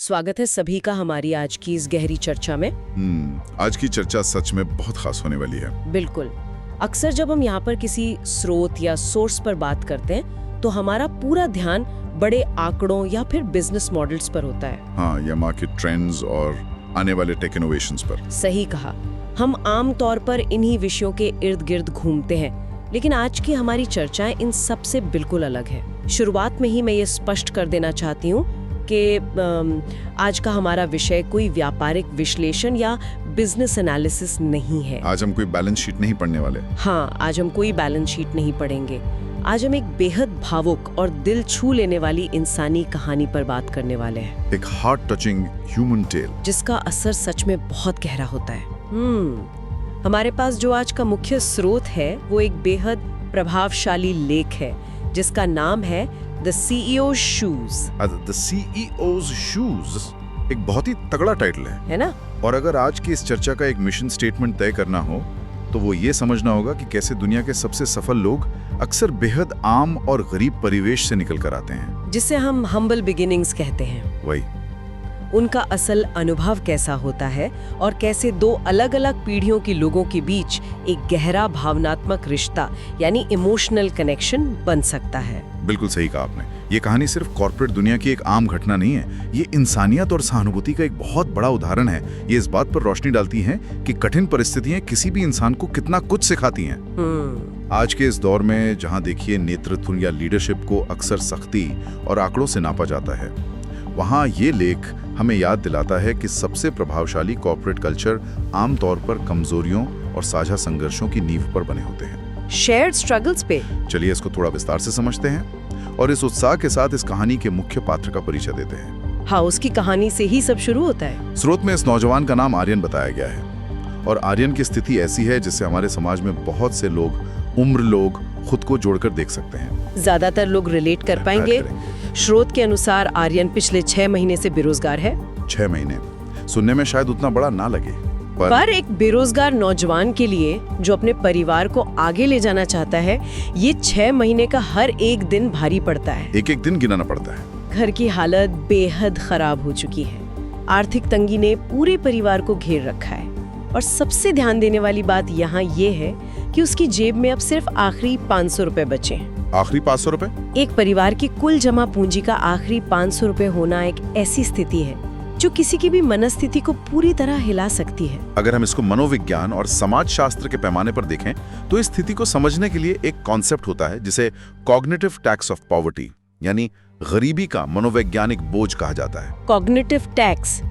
स्वागत है सभी का हमारी आज की इस गहरी चर्चा में। आज की चर्चा सच में बहुत खास होने वाली है। बिल्कुल। अक्सर जब हम यहाँ पर किसी स्रोत या सोर्स पर बात करते हैं तो हमारा पूरा ध्यान बड़े आंकड़ों या फिर बिजनेस मॉडल्स पर होता है। हाँ, या मार्केट ट्रेंड्स और आने वाले टेक इनोवेशंस पर। सही कहा। हम आम तौर पर इन्हीं विषयों के इर्द गिर्द घूमते हैं, लेकिन आज की हमारी चर्चाएं इन सब से बिल्कुल अलग है। शुरुआत में ही मैं ये स्पष्ट कर देना चाहती हूँ कि आज का हमारा विषय कोई व्यापारिक विश्लेषण या बिजनेस एनालिसिस नहीं है। आज हम कोई बैलेंस शीट नहीं पढ़ने वाले। हाँ, आज हम कोई बैलेंस शीट नहीं पढ़ेंगे। आज हम एक बेहद भावुक और दिल छू लेने वाली इंसानी कहानी पर बात करने वाले हैं। एक हार्ट टचिंग ह्यूमन टेल जिसका असर सच में बहुत गहरा होता है। हमारे पास जो आज का मुख्य स्रोत है वो एक बेहद प्रभावशाली लेख है जिसका नाम है The CEO's Shoes। The CEO's Shoes एक बहुत ही तगड़ा टाइटल है ना? और अगर आज की इस चर्चा का एक मिशन स्टेटमेंट तय करना हो तो वो ये समझना होगा कि कैसे दुनिया के सबसे सफल लोग अक्सर बेहद आम और गरीब परिवेश से निकल कर आते हैं, जिसे हम हम्बल बिगिनिंग्स कहते हैं। वही उनका असल अनुभव कैसा होता है और कैसे दो अलग-अलग पीढ़ियों के लोगों के बीच एक गहरा भावनात्मक रिश्ता यानी इमोशनल कनेक्शन बन सकता है। बिल्कुल सही कहा आपने। ये कहानी सिर्फ कॉर्पोरेट दुनिया की एक आम घटना नहीं है, ये इंसानियत और सहानुभूति का एक बहुत बड़ा उदाहरण है। ये इस बात पर रोशनी डालती है कि कठिन परिस्थितियां किसी भी इंसान को कितना कुछ सिखाती हैं। आज के इस दौर में जहां देखिए नेतृत्व या लीडरशिप को अक्सर सख्ती और आंकड़ों से नापा जाता है, वहां ये लेख हमें याद दिलाता है कि सबसे प्रभावशाली कॉर्पोरेट कल्चर आमतौर पर कमजोरियों और साझा संघर्षों की नींव पर बने होते हैं। शेयर्ड स्ट्रगल्स पे चलिए इसको थोड़ा विस्तार से समझते हैं और इस उत्साह के साथ इस कहानी के मुख्य पात्र का परिचय देते हैं। हाँ, उसकी कहानी से ही सब शुरू होता है। स्रोत में इस नौजवान का नाम आर्यन बताया गया है और आर्यन की स्थिति ऐसी है जिससे हमारे समाज में बहुत से उम्र लोग खुद को जोड़कर देख सकते हैं। ज्यादातर लोग रिलेट कर पाएंगे। स्रोत के अनुसार आर्यन पिछले 6 महीने से बेरोजगार है। 6 महीने सुनने में शायद उतना बड़ा ना लगे, पर एक बेरोजगार नौजवान के लिए जो अपने परिवार को आगे ले जाना चाहता है, ये 6 महीने का हर एक दिन भारी पड़ता है। एक एक दिन गिनाना पड़ता है। घर की हालत बेहद खराब हो चुकी है। आर्थिक तंगी ने पूरे परिवार को घेर रखा है और सबसे ध्यान देने वाली बात यहाँ ये है कि उसकी जेब में अब सिर्फ आखिरी 500 रुपए बचे हैं। आखिरी 500 रुपए? एक परिवार की कुल जमा पूंजी का आखिरी 500 रुपए होना एक ऐसी स्थिति है जो किसी की भी मनस्थिति को पूरी तरह हिला सकती है। अगर हम इसको मनोविज्ञान और समाज शास्त्र के पैमाने पर देखें तो इस स्थिति को समझने के लिए एक कॉन्सेप्ट होता है जिसे कॉग्निटिव टैक्स ऑफ पॉवर्टी यानी गरीबी का मनोवैज्ञानिक बोझ कहा जाता है। कॉग्निटिव टैक्स,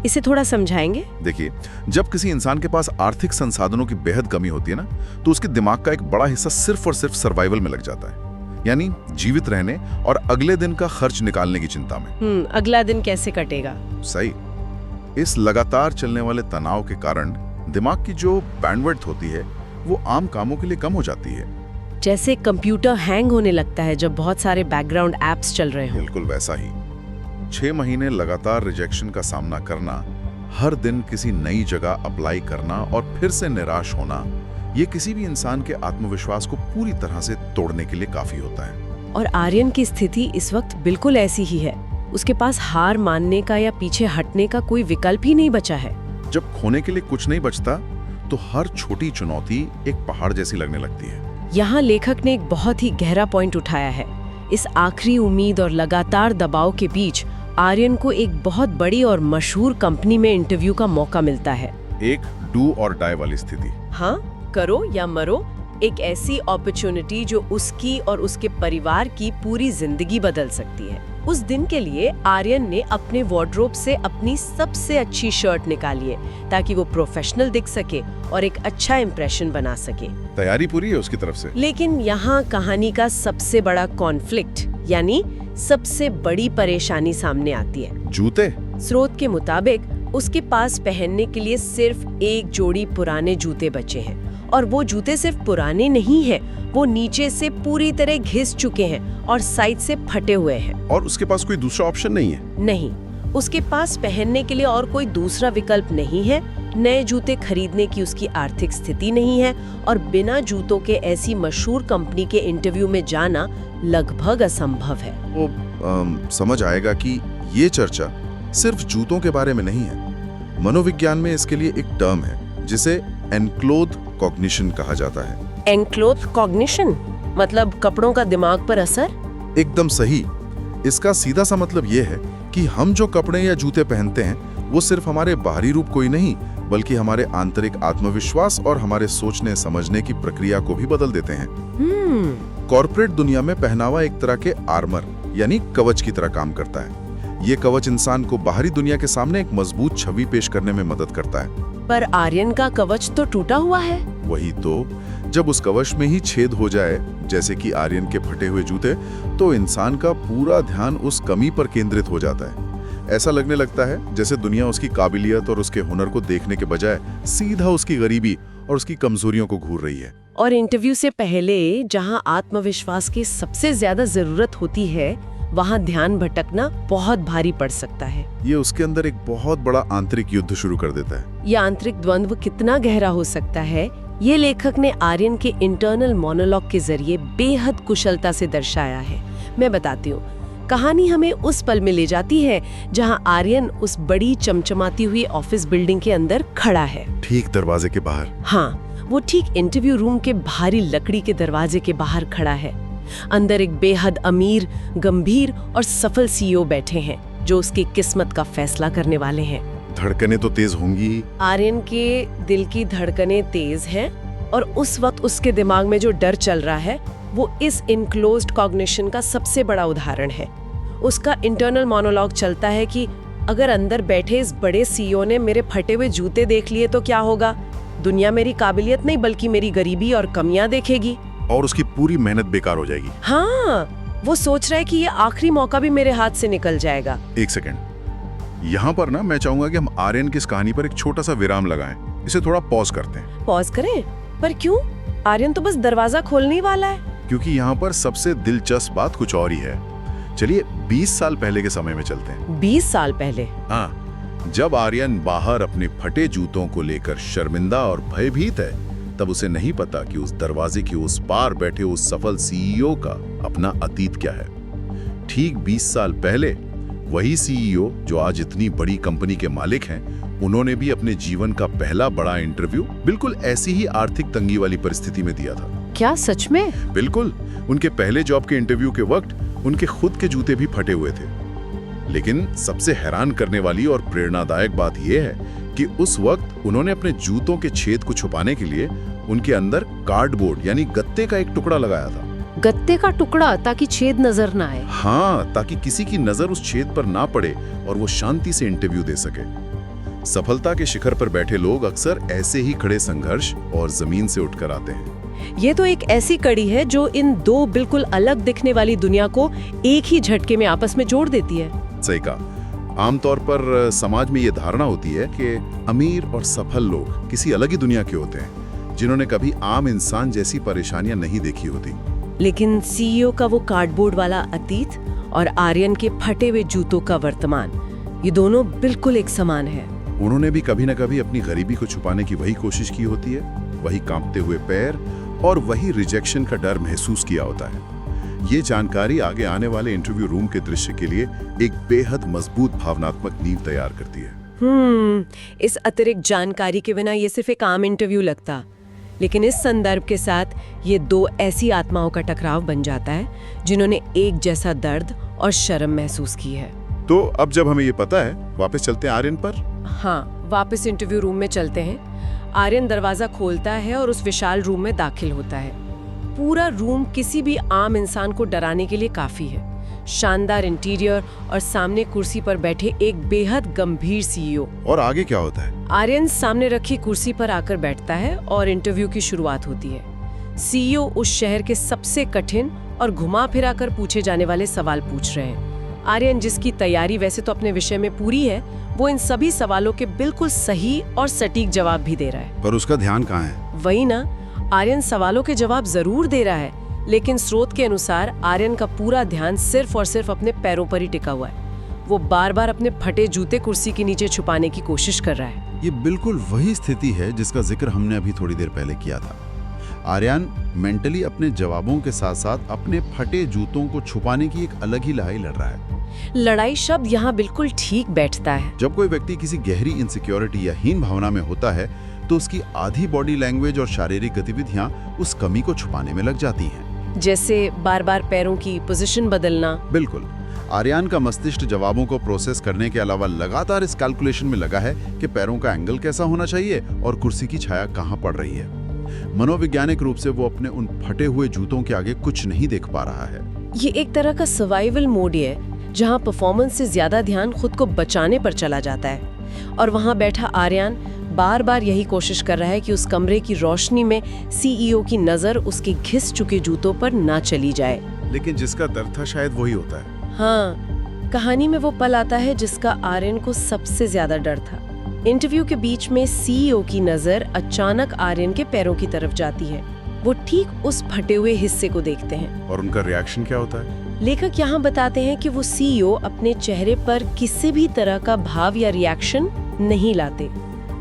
इसे थोड़ा समझाएंगे? देखिए, जब किसी इंसान के पास आर्थिक संसाधनों की बेहद कमी होती है ना, तो उसके दिमाग का एक बड़ा हिस्सा सिर्फ और सिर्फ सर्वाइवल में लग जाता है, यानी जीवित रहने और अगले दिन का खर्च निकालने की चिंता में। अगला दिन कैसे कटेगा? सही। इस लगातार चलने वाले तनाव के कारण दिमाग की जो बैंडविड्थ होती है वो आम कामों के लिए कम हो जाती है। जैसे कंप्यूटर हैंग होने लगता है जब बहुत सारे बैकग्राउंड एप्स चल रहे हो। बिल्कुल वैसा ही। 6 महीने लगातार रिजेक्शन का सामना करना, हर दिन किसी नई जगह अप्लाई करना और फिर से निराश होना, ये किसी भी इंसान के आत्मविश्वास को पूरी तरह से तोड़ने के लिए काफी होता है। और आर्यन की स्थिति इस वक्त बिल्कुल ऐसी ही है। उसके पास हार मानने का या पीछे हटने का कोई विकल्प ही नहीं बचा है। जब खोने के लिए कुछ नहीं बचता तो हर छोटी चुनौती एक पहाड़ जैसी लगने लगती है। यहाँ लेखक ने एक बहुत ही गहरा पॉइंट उठाया है। इस आखिरी उम्मीद और लगातार दबाव के बीच आर्यन को एक बहुत बड़ी और मशहूर कंपनी में इंटरव्यू का मौका मिलता है। एक डू और डाई वाली स्थिति। हाँ, करो या मरो, एक ऐसी अपॉर्चुनिटी जो उसकी और उसके परिवार की पूरी जिंदगी बदल सकती है। उस दिन के लिए आर्यन ने अपने वार्डरोब से अपनी सबसे अच्छी शर्ट निकाली है ताकि वो प्रोफेशनल दिख सके और एक अच्छा इंप्रेशन बना सके। तैयारी पूरी है उसकी तरफ से। लेकिन यहाँ कहानी का सबसे बड़ा कॉन्फ्लिक्ट यानी सबसे बड़ी परेशानी सामने आती है। जूते? स्रोत के मुताबिक उसके पास पहनने के लिए सिर्फ एक जोड़ी पुराने जूते बचे हैं और वो जूते सिर्फ पुराने नहीं हैं, वो नीचे से पूरी तरह घिस चुके हैं और साइड से फटे हुए हैं। और उसके पास कोई दूसरा ऑप्शन नहीं है? नहीं, उसके पास पहनने के लिए और कोई दूसरा विकल्प नहीं है। नए जूते खरीदने की उसकी आर्थिक स्थिति नहीं है और बिना जूतों के ऐसी मशहूर कंपनी के इंटरव्यू में जाना लगभग असंभव है। वो समझ आएगा कि ये चर्चा सिर्फ जूतों के बारे में नहीं है। मनोविज्ञान में इसके लिए एक टर्म है जिसे एनक्लोथ कॉग्निशन कहा जाता है। एनक्लोथ कॉग्निशन मतलब कपड़ों का दिमाग पर असर? एकदम सही। इसका सीधा सा मतलब ये है कि हम जो कपड़े या जूते पहनते हैं वो सिर्फ हमारे बाहरी रूप को ही नहीं बल्कि हमारे आंतरिक आत्मविश्वास और हमारे सोचने समझने की प्रक्रिया को भी बदल देते हैं। कॉर्पोरेट दुनिया में पहनावा एक तरह के आर्मर यानी कवच की तरह काम करता है। ये कवच इंसान को बाहरी दुनिया के सामने एक मजबूत छवि पेश करने में मदद करता है। पर आर्यन का कवच तो टूटा हुआ है। वही तो, जब उस कवच में ही छेद हो जाए जैसे कि आर्यन के फटे हुए जूते, तो इंसान का पूरा ध्यान उस कमी पर केंद्रित हो जाता है। ऐसा लगने लगता है जैसे दुनिया उसकी काबिलियत और उसके हुनर को देखने के बजाय सीधा उसकी गरीबी और उसकी कमजोरियों को घूर रही है। और इंटरव्यू से पहले जहां आत्मविश्वास की सबसे ज्यादा जरूरत होती है वहां ध्यान भटकना बहुत भारी पड़ सकता है। ये उसके अंदर एक बहुत बड़ा आंतरिक युद्ध शुरू कर देता है। ये आंतरिक द्वंद्व कितना गहरा हो सकता है, ये लेखक ने आर्यन के इंटरनल मोनोलॉग के जरिए बेहद कुशलता से दर्शाया है। मैं बताती हूँ। कहानी हमें उस पल में ले जाती है जहां आर्यन उस बड़ी चमचमाती हुई ऑफिस बिल्डिंग के अंदर खड़ा है, ठीक दरवाजे के बाहर। हाँ, वो ठीक इंटरव्यू रूम के भारी लकड़ी के दरवाजे के बाहर खड़ा है। अंदर एक बेहद अमीर, गंभीर और सफल सीईओ बैठे हैं जो उसकी किस्मत का फैसला करने वाले हैं। धड़कनें तो तेज होंगी। आर्यन के दिल की धड़कनें तेज हैं और उस वक्त उसके दिमाग में जो डर चल रहा है वो इस इनक्लोज्ड कॉग्निशन का सबसे बड़ा उदाहरण है। उसका इंटरनल मोनोलॉग चलता है कि अगर अंदर बैठे इस बड़े सीईओ ने मेरे फटे हुए जूते देख लिए तो क्या होगा? दुनिया मेरी काबिलियत नहीं बल्कि मेरी गरीबी और कमियां देखेगी और उसकी पूरी मेहनत बेकार हो जाएगी। हाँ, वो सोच रहा है कि ये आखिरी मौका भी मेरे हाथ से निकल जाएगा। एक सेकंड, यहाँ पर ना मैं चाहूंगा कि हम आर्यन की इस कहानी पर एक छोटा सा विराम लगाएं। इसे थोड़ा पॉज करते हैं। पॉज करें? पर क्यों? आर्यन तो बस दरवाजा खोलने ही वाला है। क्योंकि यहाँ पर सबसे दिलचस्प बात कुछ और ही है। चलिए 20 साल पहले के समय में चलते हैं। 20 साल पहले? हाँ, जब आर्यन बाहर अपने फटे जूतों को लेकर शर्मिंदा और भयभीत है, तब उसे नहीं पता कि उस दरवाजे के उस पार बैठे उस सफल सीईओ का अपना अतीत क्या है। ठीक 20 साल पहले वही सीईओ जो आज इतनी बड़ी कंपनी के मालिक हैं, उन्होंने भी अपने जीवन का पहला बड़ा इंटरव्यू बिल्कुल ऐसी ही आर्थिक तंगी वाली परिस्थिति में दिया था। क्या सच में? बिल्कुल। उनके पहले जॉब के इंटरव्यू के वक्त उनके खुद के जूते भी फटे हुए थे। लेकिन सबसे हैरान करने वाली और प्रेरणादायक बात यह है कि उस वक्त उन्होंने अपने जूतों के छेद को छुपाने के लिए उनके अंदर कार्डबोर्ड यानी गत्ते का एक टुकड़ा लगाया था। गत्ते का टुकड़ा? ताकि छेद नजर ना आए? हाँ, ताकि किसी की नजर उस छेद पर ना पड़े और वो शांति से इंटरव्यू दे सके। सफलता के शिखर पर बैठे लोग अक्सर ऐसे ही खड़े संघर्ष और जमीन से उठकर आते हैं। ये तो एक ऐसी कड़ी है जो इन दो बिल्कुल अलग दिखने वाली दुनिया को एक ही झटके में आपस में जोड़ देती है। सही कहा। आमतौर पर समाज में ये धारणा होती है कि अमीर और सफल लोग किसी अलग ही दुनिया के होते हैं, जिन्होंने कभी आम इंसान जैसी परेशानियां नहीं देखी होती। लेकिन सीईओ का वो कार्डबोर्ड वाला अतीत और आर्यन के फटे हुए जूतों का वर्तमान, ये दोनों बिल्कुल एक समान है। उन्होंने भी कभी न कभी अपनी गरीबी को छुपाने की वही कोशिश की होती है, वही कांपते हुए पैर और वही रिजेक्शन का डर महसूस किया होता है। ये जानकारी आगे आने वाले इंटरव्यू रूम के दृश्य के लिए एक बेहद मजबूत भावनात्मक नींव तैयार करती है। इस अतिरिक्त जानकारी के बिना ये सिर्फ एक आम इंटरव्यू लगता, लेकिन इस संदर्भ के साथ ये दो ऐसी आत्माओं का टकराव बन जाता है जिन्होंने एक जैसा दर्द और शर्म महसूस की है। तो अब जब हमें ये पता है, वापस चलते हैं आर्यन पर। हाँ, वापस इंटरव्यू रूम में चलते हैं। आर्यन दरवाजा खोलता है और उस विशाल रूम में दाखिल होता है। पूरा रूम किसी भी आम इंसान को डराने के लिए काफी है। शानदार इंटीरियर और सामने कुर्सी पर बैठे एक बेहद गंभीर सीईओ। और आगे क्या होता है? आर्यन सामने रखी कुर्सी पर आकर बैठता है और इंटरव्यू की शुरुआत होती है। सीईओ उस शहर के सबसे कठिन और घुमा फिरा कर पूछे जाने वाले सवाल पूछ रहे हैं। आर्यन, जिसकी तैयारी वैसे तो अपने विषय में पूरी है, वो इन सभी सवालों के बिल्कुल सही और सटीक जवाब भी दे रहा है। पर उसका ध्यान कहाँ है? वही ना, आर्यन सवालों के जवाब जरूर दे रहा है, लेकिन स्रोत के अनुसार आर्यन का पूरा ध्यान सिर्फ और सिर्फ अपने पैरों पर ही टिका हुआ है। वो बार बार अपने फटे जूते कुर्सी के नीचे छुपाने की कोशिश कर रहा है। ये बिल्कुल वही स्थिति है जिसका जिक्र हमने अभी थोड़ी देर पहले किया था। आर्यन मेंटली अपने जवाबों के साथ साथ अपने फटे जूतों को छुपाने की एक अलग ही लड़ाई लड़ रहा है। लड़ाई शब्द यहाँ बिल्कुल ठीक बैठता है। जब कोई व्यक्ति किसी गहरी इनसिक्योरिटी या हीन भावना में होता है तो उसकी आधी बॉडी लैंग्वेज और शारीरिक गतिविधियां उस कमी को छुपाने में लग जाती हैं। जैसे बार बार पैरों की पोजीशन बदलना। बिल्कुल। आर्यन का मस्तिष्क जवाबों को प्रोसेस करने के अलावा लगातार इस कैलकुलेशन में लगा है कि पैरों का एंगल कैसा होना चाहिए और कुर्सी की छाया कहाँ पड़ रही है। मनोवैज्ञानिक रूप से वो अपने उन फटे हुए जूतों के आगे कुछ नहीं देख पा रहा है। ये एक तरह का सर्वाइवल मोड है, जहाँ परफॉर्मेंस से ज्यादा ध्यान खुद को बचाने पर चला जाता है। और वहाँ बैठा आर्यन बार बार यही कोशिश कर रहा है कि उस कमरे की रोशनी में सीईओ की नजर उसके घिस चुके जूतों पर ना चली जाए। लेकिन जिसका दर्द था शायद वही होता है। हाँ, कहानी में वो पल आता है जिसका आर्यन को सबसे ज्यादा डर था। इंटरव्यू के बीच में सीईओ की नजर अचानक आर्यन के पैरों की तरफ जाती है। वो ठीक उस फटे हुए हिस्से को देखते हैं। और उनका रिएक्शन क्या होता है? लेखक यहाँ बताते हैं कि वो सीईओ अपने चेहरे पर किसी भी तरह का भाव या रिएक्शन नहीं लाते।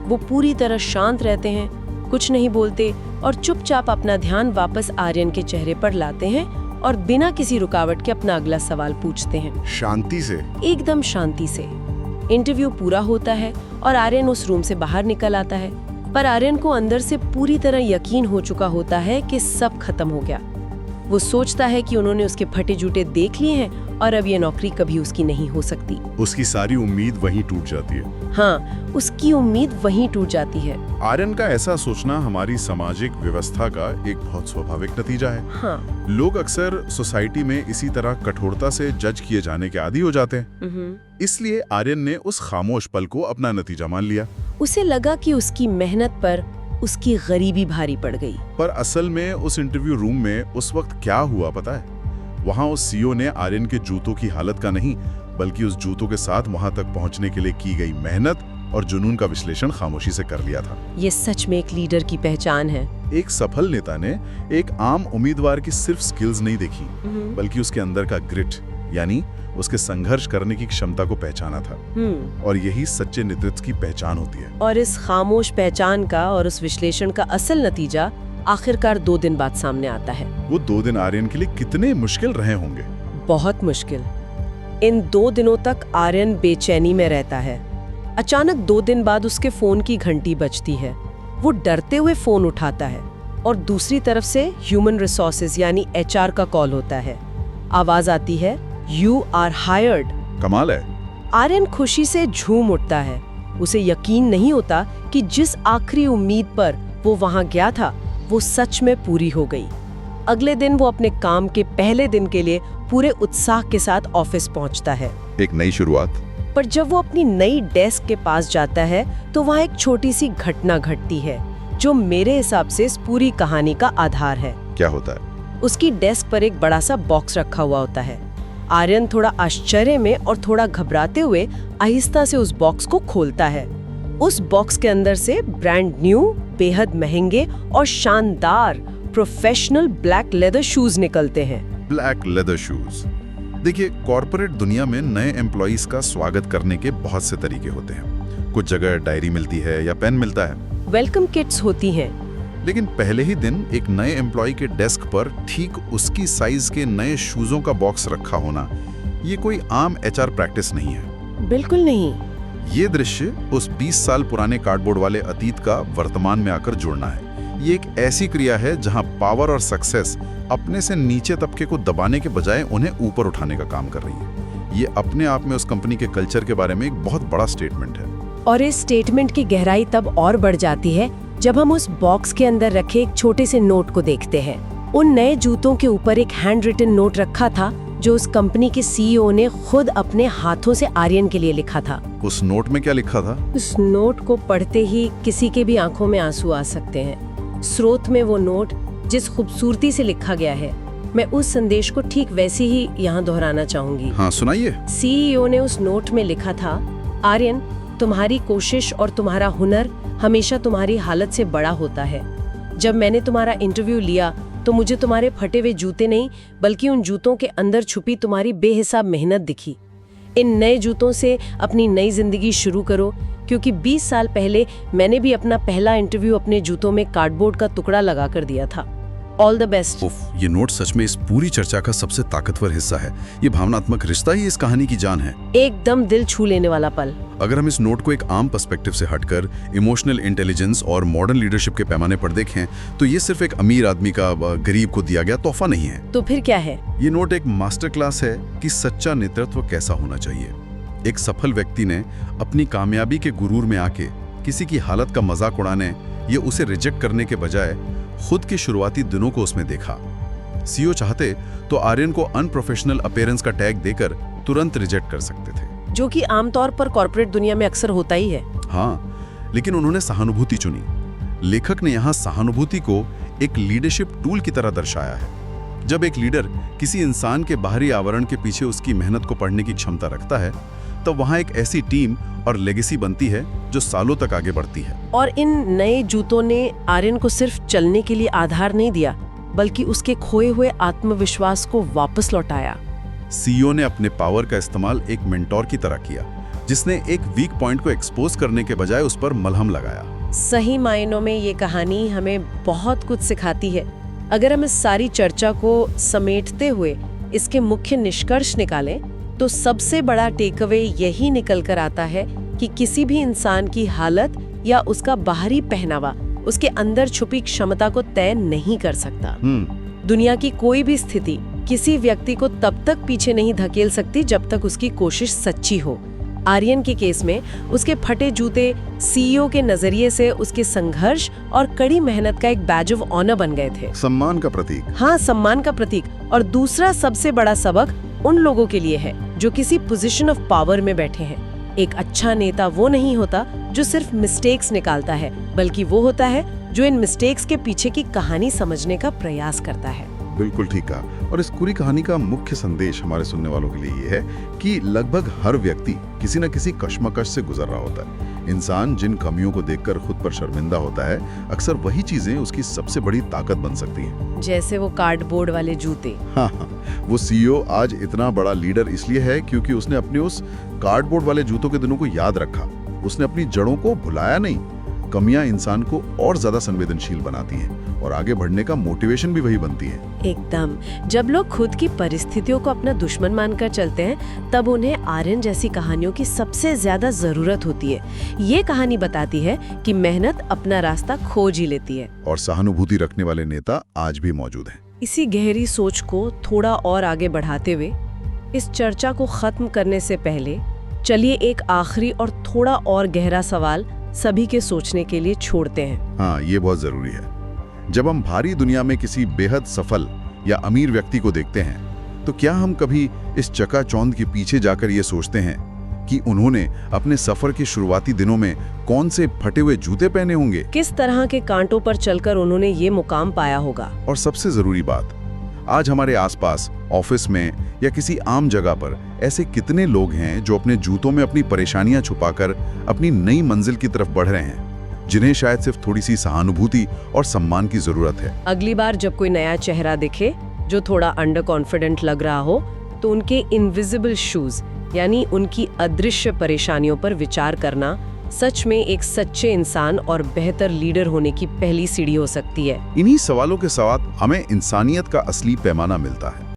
वो पूरी तरह शांत रहते हैं, कुछ नहीं बोलते और चुपचाप अपना ध्यान वापस आर्यन के चेहरे पर लाते हैं और बिना किसी रुकावट के अपना अगला सवाल पूछते हैं। शांति से? एकदम शांति से। इंटरव्यू पूरा होता है और आर्यन उस रूम से बाहर निकल आता है, पर आर्यन को अंदर से पूरी तरह यकीन हो चुका होता है कि सब खत्म हो गया। वो सोचता है कि उन्होंने उसके फटे जूते देख लिए हैं और अब ये नौकरी कभी उसकी नहीं हो सकती। उसकी सारी उम्मीद वहीं टूट जाती है। हाँ, उसकी उम्मीद वहीं टूट जाती है। आर्यन का ऐसा सोचना हमारी सामाजिक व्यवस्था का एक बहुत स्वाभाविक नतीजा है। हाँ। लोग अक्सर सोसाइटी में इसी तरह कठोरता से जज किए जाने के आदी हो जाते हैं। इसलिए आर्यन ने उस खामोश पल को अपना नतीजा मान लिया। उसे लगा कि उसकी मेहनत पर उसकी गरीबी भारी पड़ गई। पर असल में उस इंटरव्यू रूम में उस वक्त क्या हुआ पता है? वहाँ उस सीईओ ने आर्यन के जूतों की हालत का नहीं, बल्कि उस जूतों के साथ वहाँ तक पहुँचने के लिए की गई मेहनत और जुनून का विश्लेषण खामोशी से कर लिया था। ये सच में एक लीडर की पहचान है। एक सफल नेता ने एक आम उम्मीदवार की सिर्फ स्किल्स नहीं देखी, बल्कि उसके अंदर का ग्रिट, यानी उसके संघर्ष करने की क्षमता को पहचाना था। और यही सच्चे नेतृत्व की पहचान होती है। और इस खामोश पहचान का और उस विश्लेषण का असल नतीजा आखिरकार 2 दिन बाद सामने आता है। वो 2 दिन आर्यन के लिए कितने मुश्किल रहे होंगे। बहुत मुश्किल। इन 2 दिनों तक आर्यन बेचैनी में रहता है। अचानक 2 दिन बाद उसके फोन की घंटी बजती है। वो डरते हुए फोन उठाता है और दूसरी तरफ से ह्यूमन रिसोर्सेज यानी HR का कॉल होता है। आवाज आती है, "You are hired." कमाल है। आर्यन खुशी से झूम उठता है। उसे यकीन नहीं होता कि जिस आखिरी उम्मीद पर वो वहां गया था वो सच में पूरी हो गई। अगले दिन वो अपने काम के पहले दिन के लिए पूरे उत्साह के साथ ऑफिस पहुंचता है। एक नई शुरुआत। पर जब वो अपनी नई डेस्क के पास जाता है तो वहाँ एक छोटी सी घटना घटती है जो मेरे हिसाब से इस पूरी कहानी का आधार है। क्या होता है? उसकी डेस्क पर एक बड़ा सा बॉक्स रखा हुआ होता है। आर्यन थोड़ा आश्चर्य में और थोड़ा घबराते हुए आहिस्ता से उस बॉक्स को खोलता है। उस बॉक्स के अंदर से ब्रांड न्यू, बेहद महंगे और शानदार प्रोफेशनल ब्लैक लेदर शूज निकलते हैं। Black leather shoes. देखिए, कॉर्पोरेट दुनिया में नए एम्प्लॉइज का स्वागत करने के बहुत से तरीके होते हैं। कुछ जगह डायरी मिलती है या पेन मिलता है, वेलकम किट्स होती हैं। लेकिन पहले ही दिन एक नए एम्प्लॉय के डेस्क पर ठीक उसकी साइज के नए शूजों का बॉक्स रखा होना, ये कोई आम HR प्रैक्टिस नहीं है। बिल्कुल नहीं। ये दृश्य उस 20 साल पुराने कार्डबोर्ड वाले अतीत का वर्तमान में आकर जुड़ना है। ये एक ऐसी क्रिया है जहां पावर और सक्सेस अपने से नीचे तबके को दबाने के बजाय उन्हें ऊपर उठाने का काम कर रही है। ये अपने आप में उस कंपनी के कल्चर के बारे में एक बहुत बड़ा स्टेटमेंट है। और इस स्टेटमेंट की गहराई तब और बढ़ जाती है जब हम उस बॉक्स के अंदर रखे एक छोटे से नोट को देखते हैं। उन नए जूतों के ऊपर एक हैंड रिटन नोट रखा था जो उस कंपनी के CEO ने खुद अपने हाथों से आर्यन के लिए लिखा था। उस नोट में क्या लिखा था? उस नोट को पढ़ते ही किसी के भी आंखों में आंसू आ सकते हैं। स्रोत में वो नोट जिस खूबसूरती से लिखा गया है, मैं उस संदेश को ठीक वैसे ही यहाँ दोहराना चाहूंगी। हाँ, सुनाइए। CEO ने उस नोट में लिखा था, आर्यन, तुम्हारी कोशिश और तुम्हारा हुनर हमेशा तुम्हारी हालत से बड़ा होता है। जब मैंने तुम्हारा इंटरव्यू लिया तो मुझे तुम्हारे फटे हुए जूते नहीं बल्कि उन जूतों के अंदर छुपी तुम्हारी बेहिसाब मेहनत दिखी। इन नए जूतों से अपनी नई जिंदगी शुरू करो, क्योंकि 20 साल पहले मैंने भी अपना पहला इंटरव्यू अपने जूतों में कार्डबोर्ड का टुकड़ा लगा कर दिया था। All the best. ये नोट सच में इस पूरी चर्चा का सबसे ताकतवर हिस्सा है। ये भावनात्मक रिश्ता ही इस कहानी की जान है। एकदम दिल छू लेने वाला पल। अगर हम इस नोट को एक आम पर्सपेक्टिव से हटकर इमोशनल इंटेलिजेंस और मॉडर्न लीडरशिप के पैमाने पर देखें तो ये सिर्फ एक अमीर आदमी का गरीब को दिया गया तोहफा नहीं है। तो फिर क्या है? ये नोट एक मास्टर क्लास है कि सच्चा नेतृत्व कैसा होना चाहिए। एक सफल व्यक्ति ने अपनी कामयाबी के गुरूर में आके किसी की हालत का मजाक उड़ाने या उसे रिजेक्ट करने के बजाय खुद के शुरुआती दिनों को उसमें देखा। सीईओ चाहते तो आर्यन को अनप्रोफेशनल अपीयरेंस का टैग देकर तुरंत रिजेक्ट कर सकते थे, जो कि आमतौर पर कॉर्पोरेट दुनिया में अक्सर होता ही है। हाँ, लेकिन उन्होंने सहानुभूति चुनी। लेखक ने यहाँ सहानुभूति को एक लीडरशिप टूल की तरह दर्शाया है। जब एक लीडर किसी इंसान के बाहरी आवरण के पीछे उसकी मेहनत को पढ़ने की क्षमता रखता है, तो वहाँ एक ऐसी टीम और लेगेसी बनती है जो सालों तक आगे बढ़ती है। और इन नए जूतों ने आर्यन को सिर्फ चलने के लिए आधार नहीं दिया, बल्कि उसके खोए हुए आत्मविश्वास को वापस लौटाया। सीईओ ने अपने पावर का इस्तेमाल एक मेंटोर की तरह किया, जिसने एक वीक पॉइंट को एक्सपोज करने के बजाय उस पर मलहम लगाया। सही मायनों में ये कहानी हमें बहुत कुछ सिखाती है। अगर हम इस सारी चर्चा को समेटते हुए इसके मुख्य निष्कर्ष निकालें तो सबसे बड़ा टेकअवे यही निकल कर आता है कि किसी भी इंसान की हालत या उसका बाहरी पहनावा उसके अंदर छुपी क्षमता को तय नहीं कर सकता। दुनिया की कोई भी स्थिति किसी व्यक्ति को तब तक पीछे नहीं धकेल सकती जब तक उसकी कोशिश सच्ची हो। आर्यन के केस में उसके फटे जूते सीईओ के नजरिए से उसके संघर्ष और कड़ी मेहनत का एक बैज ऑफ ऑनर बन गए थे। सम्मान का प्रतीक। हाँ, सम्मान का प्रतीक। और दूसरा सबसे बड़ा सबक उन लोगों के लिए है जो किसी पोजीशन ऑफ पावर में बैठे हैं। एक अच्छा नेता वो नहीं होता जो सिर्फ मिस्टेक्स निकालता है, बल्कि वो होता है जो इन मिस्टेक्स के पीछे की कहानी समझने का प्रयास करता है। बिल्कुल ठीक कहा। और इस पूरी कहानी का मुख्य संदेश हमारे सुनने वालों के लिए ये है कि लगभग हर व्यक्ति किसी न किसी कश्मकश से गुजर रहा होता है। इंसान जिन कमियों को देखकर खुद पर शर्मिंदा होता है, अक्सर वही चीजें उसकी सबसे बड़ी ताकत बन सकती हैं। जैसे वो कार्डबोर्ड वाले जूते। हाँ, वो सीईओ आज इतना बड़ा लीडर इसलिए है क्योंकि उसने अपने उस कार्डबोर्ड वाले जूतों के दिनों को याद रखा। उसने अपनी जड़ों को भुलाया नहीं। कमियां इंसान को और ज्यादा संवेदनशील बनाती हैं और आगे बढ़ने का मोटिवेशन भी वही बनती है। एकदम। जब लोग खुद की परिस्थितियों को अपना दुश्मन मानकर चलते हैं, तब उन्हें आर्यन जैसी कहानियों की सबसे ज्यादा जरूरत होती है। ये कहानी बताती है कि मेहनत अपना रास्ता खोज ही लेती है। और सहानुभूति रखने वाले नेता आज भी मौजूद हैं। इसी गहरी सोच को थोड़ा और आगे बढ़ाते हुए इस चर्चा को खत्म करने से पहले चलिए एक आखिरी और थोड़ा और गहरा सवाल सभी के सोचने के लिए छोड़ते हैं। हाँ, ये बहुत जरूरी है। जब हम भारी दुनिया में किसी बेहद सफल या अमीर व्यक्ति को देखते हैं, तो क्या हम कभी इस चकाचौंध के पीछे जाकर ये सोचते हैं कि उन्होंने अपने सफर के शुरुआती दिनों में कौन से फटे हुए जूते पहने होंगे? किस तरह के कांटों पर चलकर उन्होंने ये मुकाम पाया होगा? और सबसे जरूरी बात, आज हमारे आसपास, ऑफिस में या किसी आम जगह पर ऐसे कितने लोग हैं जो अपने जूतों में अपनी परेशानियां छुपाकर अपनी नई मंजिल की तरफ बढ़ रहे हैं, जिन्हें शायद सिर्फ थोड़ी सी सहानुभूति और सम्मान की जरूरत है। अगली बार जब कोई नया चेहरा दिखे जो थोड़ा अंडर कॉन्फिडेंट लग रहा हो, तो उनके इनविजिबल शूज यानी उनकी अदृश्य परेशानियों पर विचार करना सच में एक सच्चे इंसान और बेहतर लीडर होने की पहली सीढ़ी हो सकती है। इन्हीं सवालों के साथ हमें इंसानियत का असली पैमाना मिलता है।